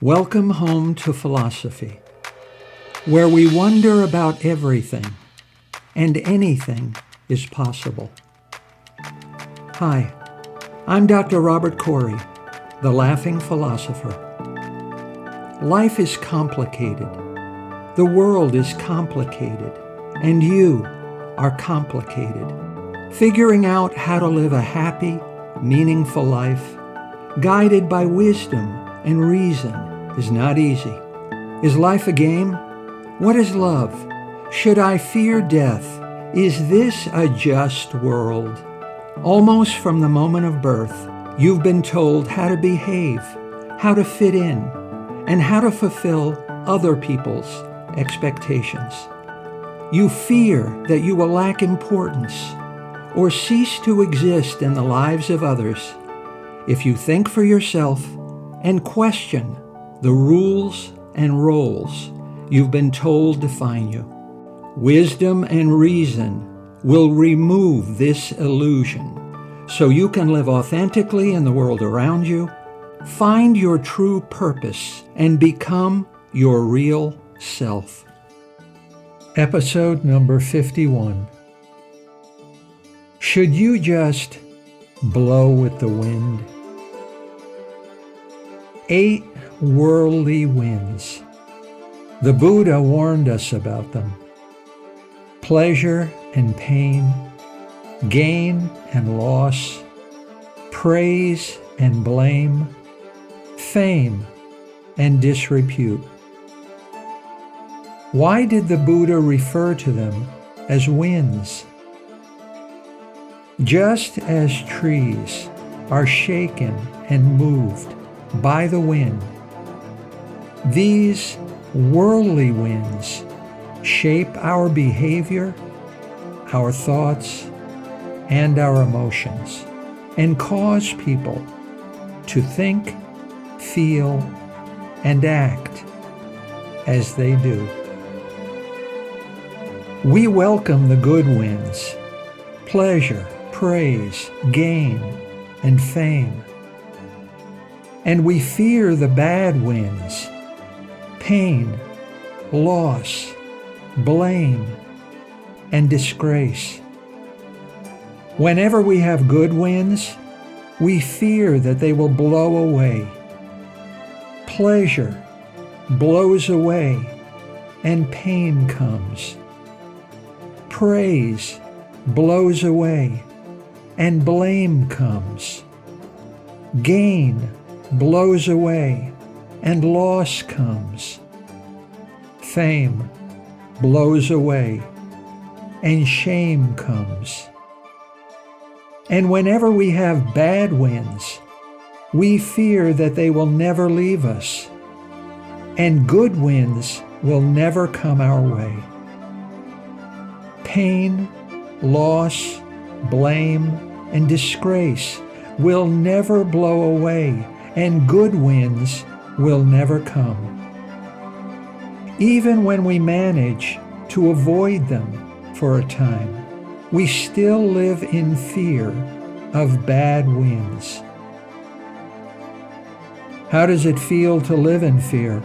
Welcome home to philosophy, where we wonder about everything and anything is possible. Hi, I'm Dr. Robert Corey, the Laughing Philosopher. Life is complicated. The world is complicated, and you are complicated. Figuring out how to live a happy, meaningful life, guided by wisdom and reason, is not easy. Is life a game? What is love? Should I fear death? Is this a just world? Almost from the moment of birth, you've been told how to behave, how to fit in, and how to fulfill other people's expectations. You fear that you will lack importance or cease to exist in the lives of others if you think for yourself and question the rules and roles you've been told define you. Wisdom and reason will remove this illusion so you can live authentically in the world around you, find your true purpose, and become your real self. Episode number 51. Should you just blow with the wind? 8 worldly winds. The Buddha warned us about them. Pleasure and pain, gain and loss, praise and blame, fame and disrepute. Why did the Buddha refer to them as winds? Just as trees are shaken and moved by the wind, these worldly winds shape our behavior, our thoughts, and our emotions, and cause people to think, feel, and act as they do. We welcome the good winds, pleasure, praise, gain, and fame. And we fear the bad winds, pain, loss, blame, and disgrace. Whenever we have good winds, we fear that they will blow away. Pleasure blows away, and pain comes. Praise blows away, and blame comes. Gain blows away, and loss comes. Fame blows away, and shame comes. And whenever we have bad winds, we fear that they will never leave us, and good winds will never come our way. Pain, loss, blame, and disgrace will never blow away, and good winds will never come. Even when we manage to avoid them for a time, we still live in fear of bad winds. How does it feel to live in fear?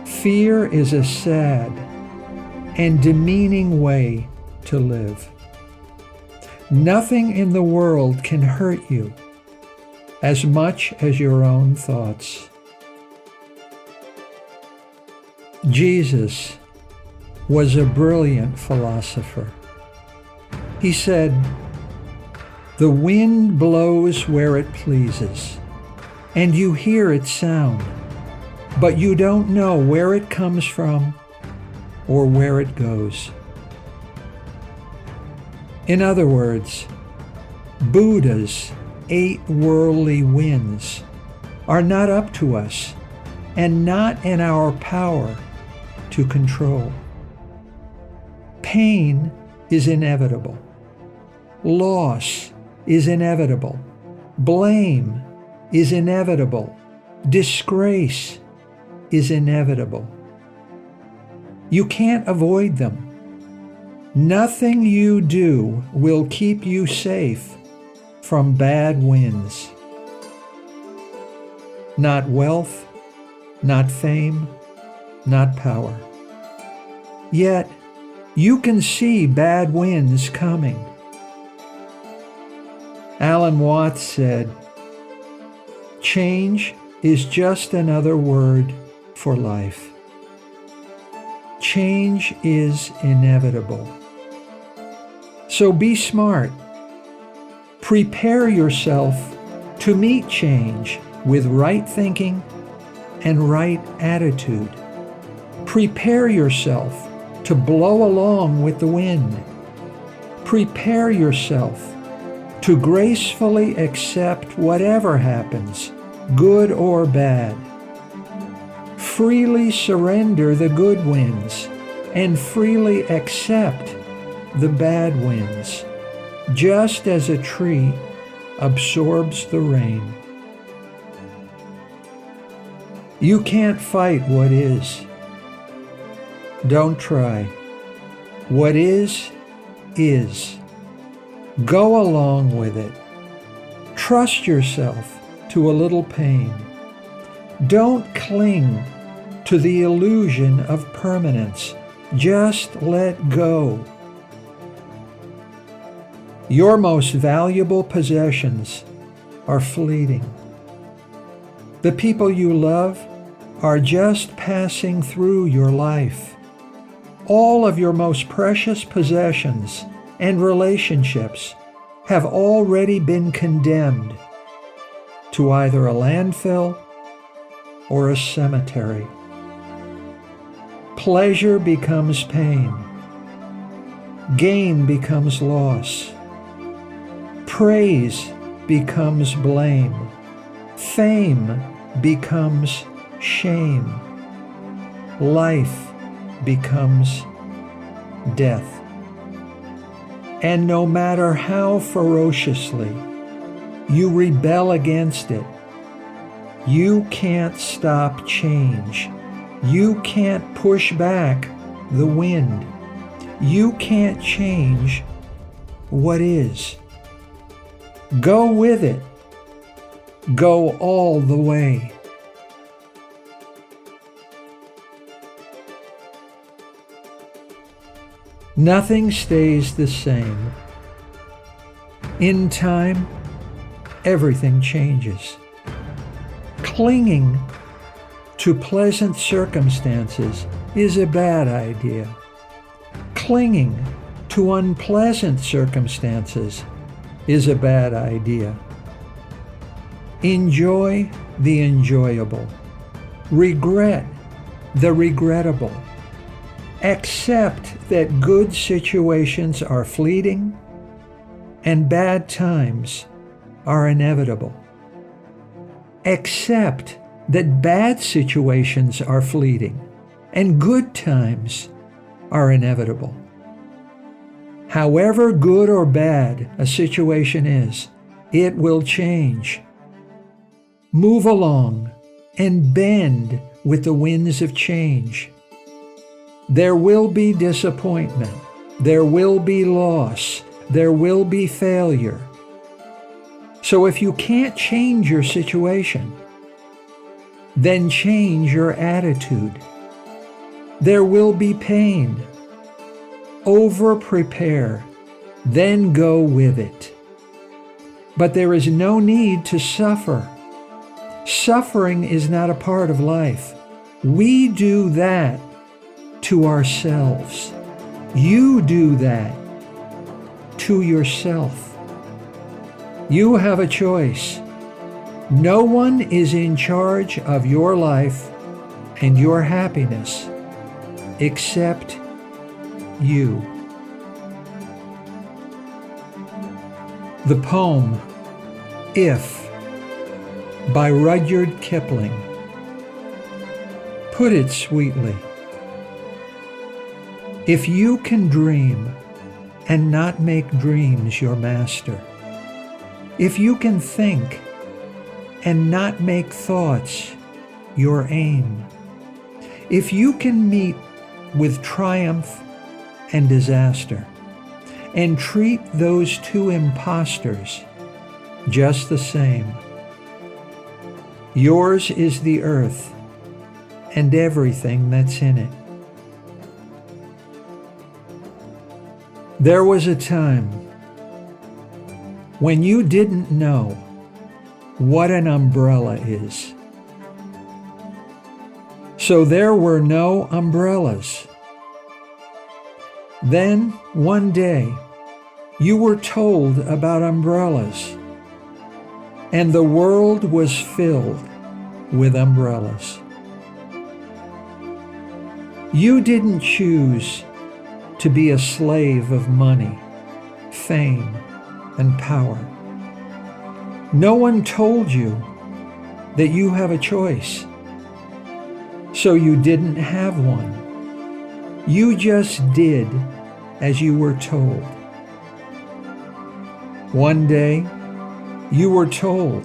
Fear is a sad and demeaning way to live. Nothing in the world can hurt you as much as your own thoughts. Jesus was a brilliant philosopher. He said, "The wind blows where it pleases, and you hear its sound, but you don't know where it comes from or where it goes." In other words, Buddha's 8 worldly winds are not up to us and not in our power to control. Pain is inevitable. Loss is inevitable. Blame is inevitable. Disgrace is inevitable. You can't avoid them. Nothing you do will keep you safe from bad winds. not wealth, not fame, not power. Yet, you can see bad winds coming. Alan Watts said, "Change is just another word for life." Change is inevitable. So be smart. Prepare yourself to meet change with right thinking and right attitude. Prepare yourself to blow along with the wind. Prepare yourself to gracefully accept whatever happens, good or bad. Freely surrender the good winds and freely accept the bad winds, just as a tree absorbs the rain. You can't fight what is. Don't try. What is, is. Go along with it. Trust yourself to a little pain. Don't cling to the illusion of permanence. Just let go. Your most valuable possessions are fleeting. The people you love are just passing through your life. All of your most precious possessions and relationships have already been condemned to either a landfill or a cemetery. Pleasure becomes pain. Gain becomes loss. Praise becomes blame. Fame becomes shame. Life becomes death. And no matter how ferociously you rebel against it, you can't stop change. You can't push back the wind. You can't change what is. Go with it. Go all the way. Nothing stays the same. In time, everything changes. Clinging to pleasant circumstances is a bad idea. Clinging to unpleasant circumstances is a bad idea. Enjoy the enjoyable. Regret the regrettable. Accept that good situations are fleeting and bad times are inevitable. Accept that bad situations are fleeting and good times are inevitable. However good or bad a situation is, it will change. Move along and bend with the winds of change. There will be disappointment. There will be loss. There will be failure. So if you can't change your situation, then change your attitude. There will be pain. Over-prepare, then go with it. But there is no need to suffer. Suffering is not a part of life. We do that to ourselves. You do that to yourself. You have a choice. No one is in charge of your life and your happiness except you. The poem If by Rudyard Kipling put it sweetly. If you can dream and not make dreams your master, if you can think and not make thoughts your aim, if you can meet with triumph and disaster and treat those two impostors just the same, Yours is the earth and everything that's in it. There was a time when you didn't know what an umbrella is. So there were no umbrellas. Then one day you were told about umbrellas, and the world was filled with umbrellas. You didn't choose to be a slave of money, fame, and power. No one told you that you have a choice, so you didn't have one. You just did as you were told. One day, you were told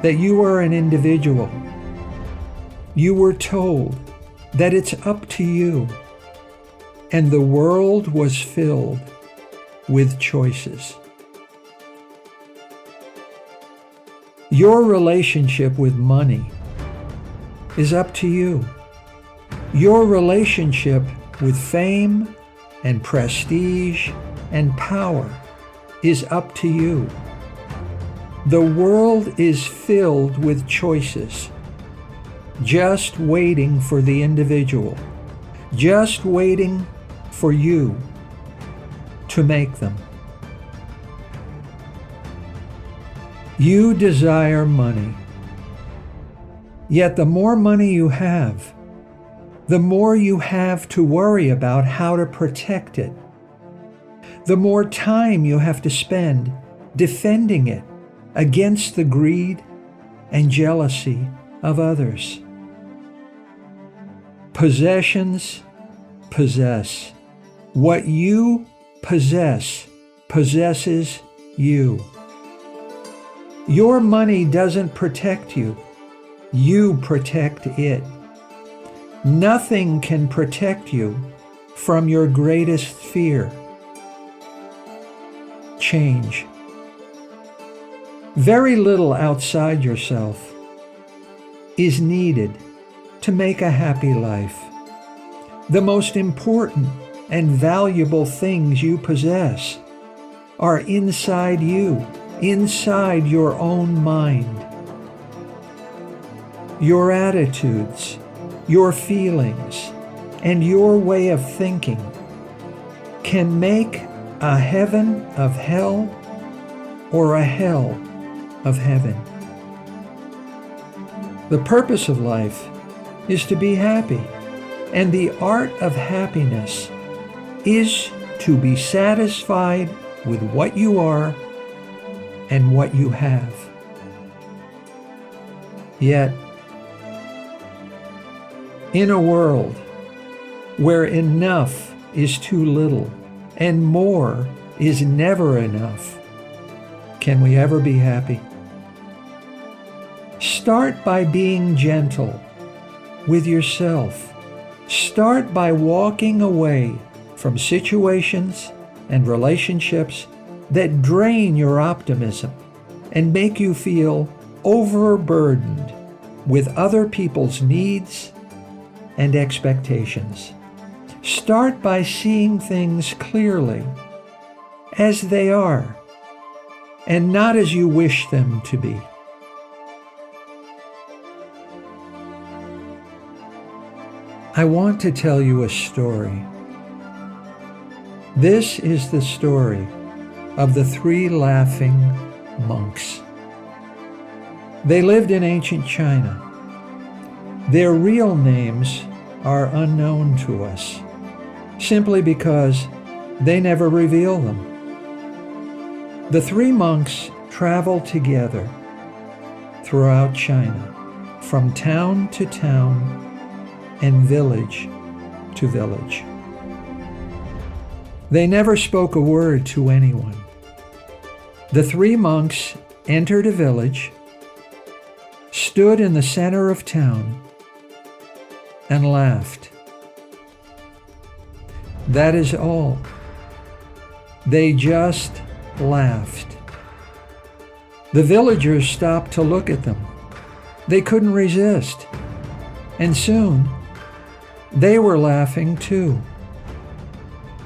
that you are an individual. You were told that it's up to you, and the world was filled with choices. Your relationship with money is up to you. Your relationship with fame and prestige and power is up to you. The world is filled with choices, just waiting for the individual, just waiting for you to make them. You desire money, yet the more money you have, the more you have to worry about how to protect it, the more time you have to spend defending it against the greed and jealousy of others. Possessions possess. What you possess possesses you. Your money doesn't protect you. You protect it. Nothing can protect you from your greatest fear: change. Very little outside yourself is needed to make a happy life. The most important and valuable things you possess are inside you, inside your own mind. Your attitudes, your feelings, and your way of thinking can make a heaven of hell or a hell of heaven. The purpose of life is to be happy, and the art of happiness is to be satisfied with what you are and what you have. Yet, in a world where enough is too little and more is never enough, can we ever be happy? Start by being gentle with yourself. Start by walking away from situations and relationships that drain your optimism and make you feel overburdened with other people's needs and expectations. Start by seeing things clearly as they are and not as you wish them to be. I want to tell you a story. This is the story of the 3 laughing monks. They lived in ancient China. Their real names are unknown to us, simply because they never reveal them. The 3 monks traveled together throughout China, from town to town and village to village. They never spoke a word to anyone. The 3 monks entered a village, stood in the center of town, and laughed. That is all. They just laughed. The villagers stopped to look at them. They couldn't resist, and soon they were laughing too.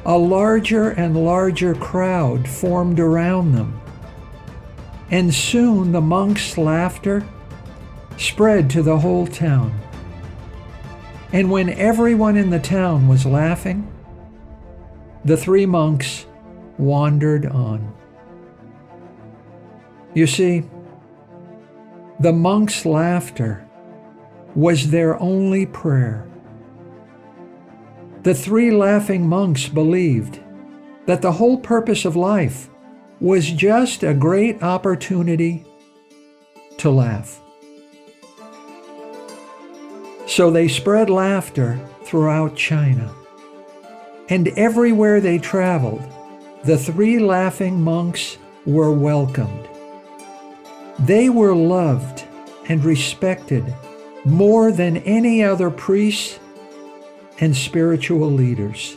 A larger and larger crowd formed around them, and soon the monks' laughter spread to the whole town. And when everyone in the town was laughing, the three monks wandered on. You see, the monks' laughter was their only prayer. The three laughing monks believed that the whole purpose of life was just a great opportunity to laugh. So they spread laughter throughout China. And everywhere they traveled, the three laughing monks were welcomed. They were loved and respected more than any other priests and spiritual leaders.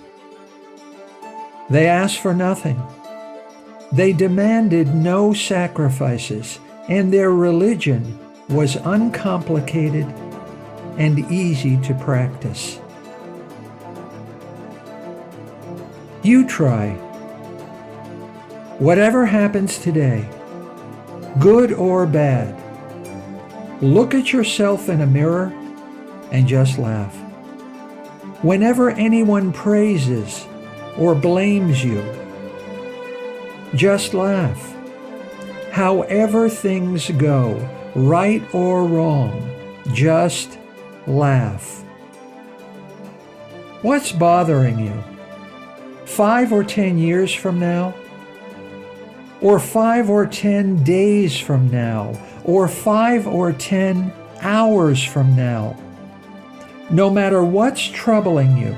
They asked for nothing. They demanded no sacrifices, and their religion was uncomplicated and easy to practice. You try. Whatever happens today, good or bad, look at yourself in a mirror and just laugh. Whenever anyone praises or blames you, just laugh. However things go, right or wrong, just laugh. What's bothering you? 5 or 10 years from now? Or 5 or 10 days from now? Or 5 or 10 hours from now? No matter what's troubling you,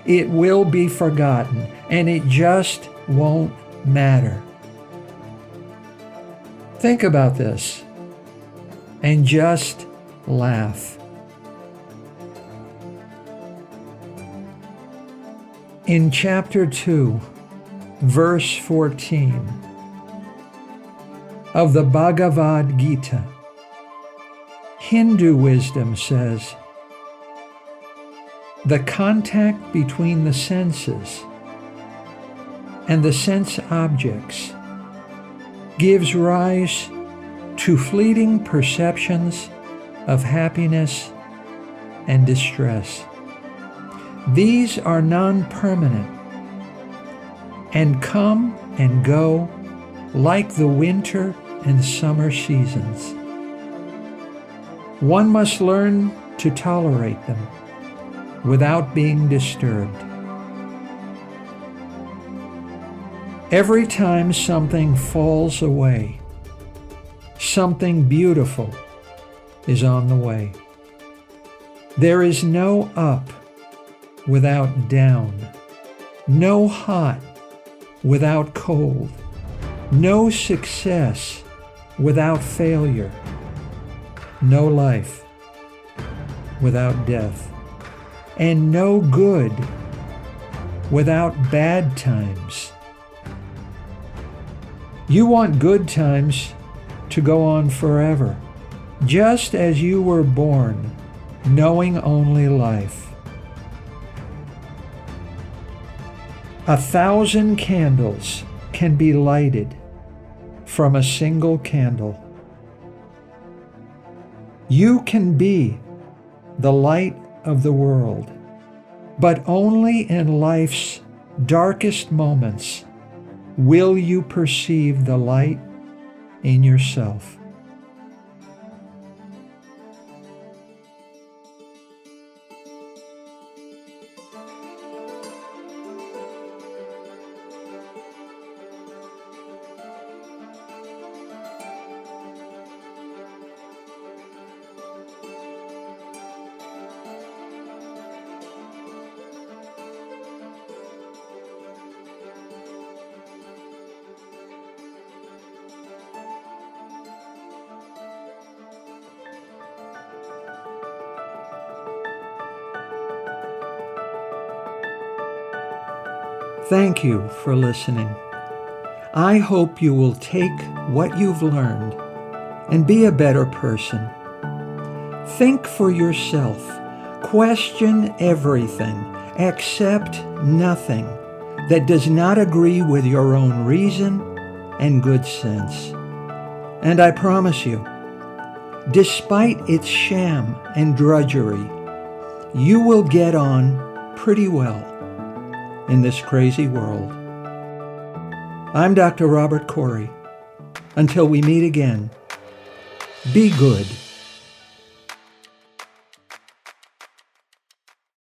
it will be forgotten, and it just won't matter. Think about this and just laugh. In chapter 2, verse 14 of the Bhagavad Gita, Hindu wisdom says, the contact between the senses and the sense objects gives rise to fleeting perceptions of happiness and distress. These are non-permanent and come and go like the winter and summer seasons. One must learn to tolerate them without being disturbed. Every time something falls away, something beautiful is on the way. There is no up without down, no hot without cold, no success without failure, no life without death, and no good without bad times. You want good times to go on forever, just as you were born, knowing only life. 1,000 candles can be lighted from a single candle. You can be the light of the world, but only in life's darkest moments will you perceive the light in yourself. Thank you for listening. I hope you will take what you've learned and be a better person Think for yourself. Question everything. Accept nothing that does not agree with your own reason and good sense. And I promise you, despite its sham and drudgery, you will get on pretty well in this crazy world. I'm Dr. Robert Corey. Until we meet again, be good.